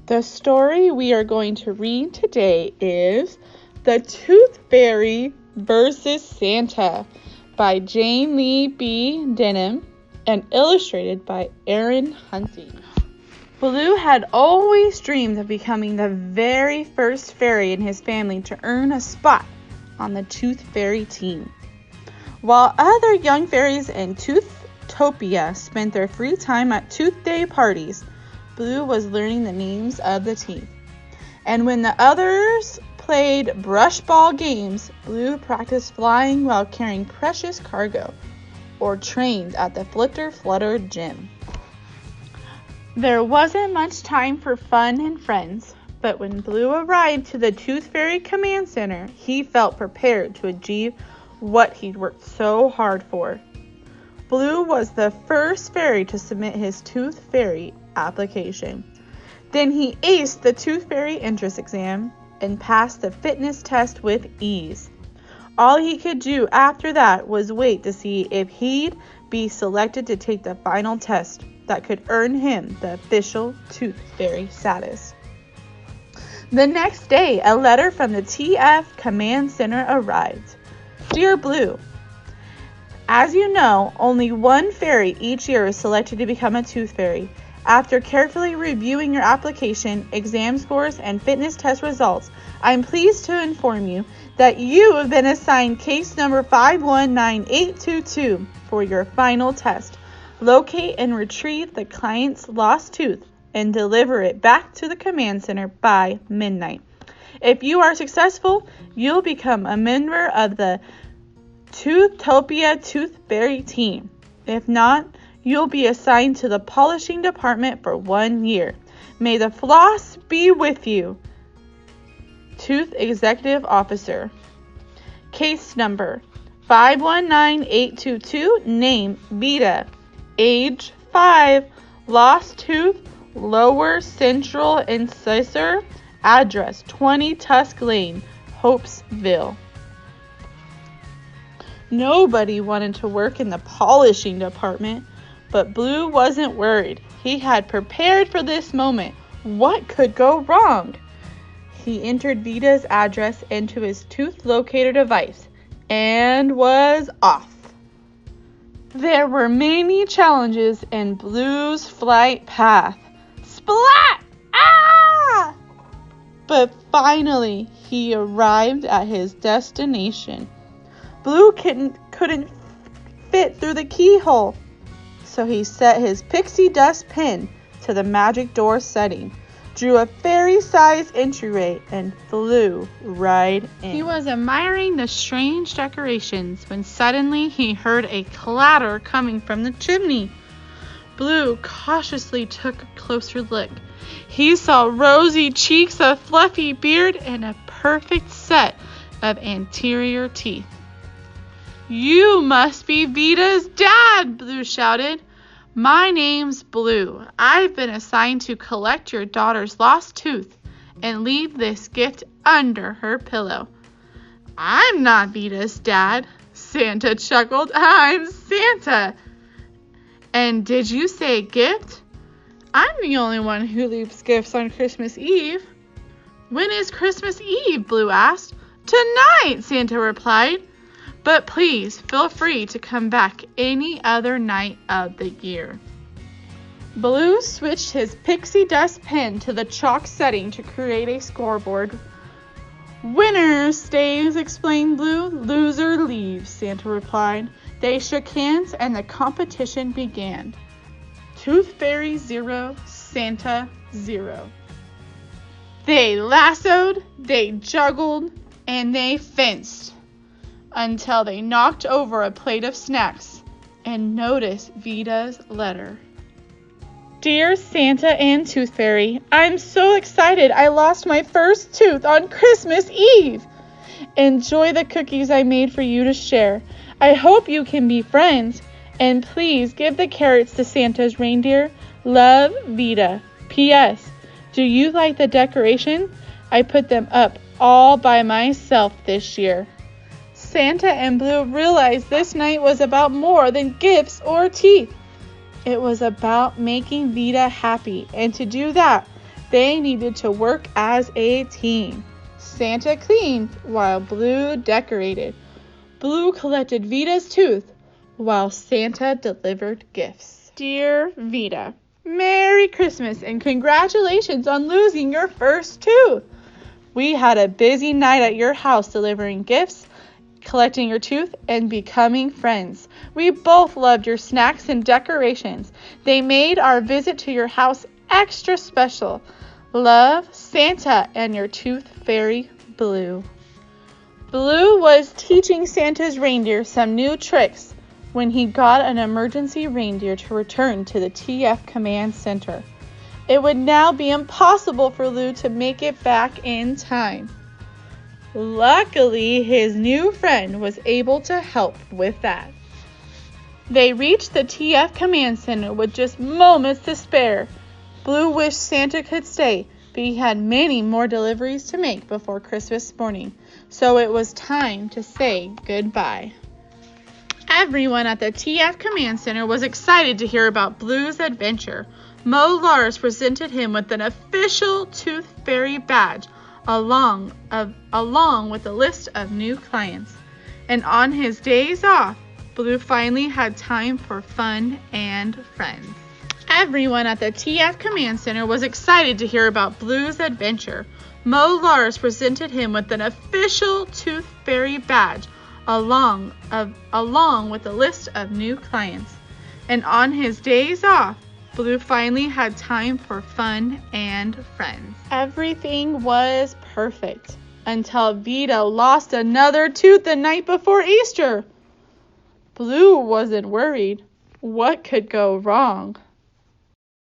The story we are going to read today is The Tooth Fairy vs. Santa by Jane Lee B. Denham and illustrated by Aaron Hunting. Blue had always dreamed of becoming the very first fairy in his family to earn a spot on the Tooth Fairy team. While other young fairies in Toothopia spent their free time at Tooth Day parties, Blue was learning the names of the teeth. And when the others played brush ball games, Blue practiced flying while carrying precious cargo, or trained at the Flitter Flutter gym. There wasn't much time for fun and friends, but when Blue arrived to the Tooth Fairy Command Center, he felt prepared to achieve what he'd worked so hard for. Blue was the first fairy to submit his Tooth Fairy application. Then he aced the Tooth Fairy entrance exam and passed the fitness test with ease. All he could do after that was wait to see if he'd be selected to take the final test that could earn him the official Tooth Fairy status. The next day, a letter from the TF Command Center arrived. Dear Blue, as you know, only one fairy each year is selected to become a Tooth Fairy. After carefully reviewing your application, exam scores, and fitness test results, I'm pleased to inform you that you have been assigned case number 519822 for your final test. Locate and retrieve the client's lost tooth and deliver it back to the command center by midnight. If you are successful, you'll become a member of the Toothopia Tooth Fairy team. If not, you'll be assigned to the polishing department for 1 year. May the floss be with you. Tooth Executive Officer. Case number 519822. Name Vita. Age 5. Lost tooth. Lower central incisor. Address 20 Tusk Lane, Hopesville. Nobody wanted to work in the polishing department. But Blue wasn't worried. He had prepared for this moment. What could go wrong? He entered Vita's address into his tooth locator device and was off. There were many challenges in Blue's flight path. Splat! Ah! But finally, he arrived at his destination. Blue couldn't fit through the keyhole. So he set his pixie dust pen to the magic door setting, drew a fairy-sized entryway, and flew right in. He was admiring the strange decorations when suddenly he heard a clatter coming from the chimney. Blue cautiously took a closer look. He saw rosy cheeks, a fluffy beard, and a perfect set of anterior teeth. You must be Vita's dad, Blue shouted. My name's Blue. I've been assigned to collect your daughter's lost tooth and leave this gift under her pillow. I'm not Vita's dad, Santa chuckled. I'm Santa. And did you say gift? I'm the only one who leaves gifts on Christmas Eve. When is Christmas Eve? Blue asked. Tonight, Santa replied. But please feel free to come back any other night of the year. Blue switched his pixie dust pen to the chalk setting to create a scoreboard. Winner stays, explained Blue. Loser leaves, Santa replied. They shook hands and the competition began. Tooth Fairy 0, Santa 0. They lassoed, they juggled, and they fenced until they knocked over a plate of snacks and noticed Vita's letter. Dear Santa and Tooth Fairy, I'm so excited I lost my first tooth on Christmas Eve. Enjoy the cookies I made for you to share. I hope you can be friends. And please give the carrots to Santa's reindeer. Love, Vita. P.S. Do you like the decoration? I put them up all by myself this year. Santa and Blue realized this night was about more than gifts or teeth. It was about making Vita happy, and to do that, They needed to work as a team. Santa cleaned while Blue decorated. Blue collected Vita's tooth while Santa delivered gifts. Dear Vita, Merry Christmas and congratulations on losing your first tooth. We had a busy night at your house delivering gifts, collecting your tooth, and becoming friends. We both loved your snacks and decorations. They made our visit to your house extra special. Love, Santa and your tooth fairy, Blue. Blue was teaching Santa's reindeer some new tricks when he got an emergency reindeer to return to the TF Command Center. It would now be impossible for Blue to make it back in time. Luckily, his new friend was able to help with that. They reached the TF Command Center with just moments to spare. Blue wished Santa could stay, but he had many more deliveries to make before Christmas morning, so it was time to say goodbye. Everyone at the TF Command Center was excited to hear about Blue's adventure. Mo Lars presented him with an official Tooth Fairy badge, along with a list of new clients. And on his days off, Blue finally had time for fun and friends. Everyone at the TF Command Center was excited to hear about Blue's adventure. Mo Lars presented him with an official Tooth Fairy badge, along with a list of new clients. And on his days off, Blue finally had time for fun and friends. Everything was perfect until Vita lost another tooth the night before Easter. Blue wasn't worried. What could go wrong?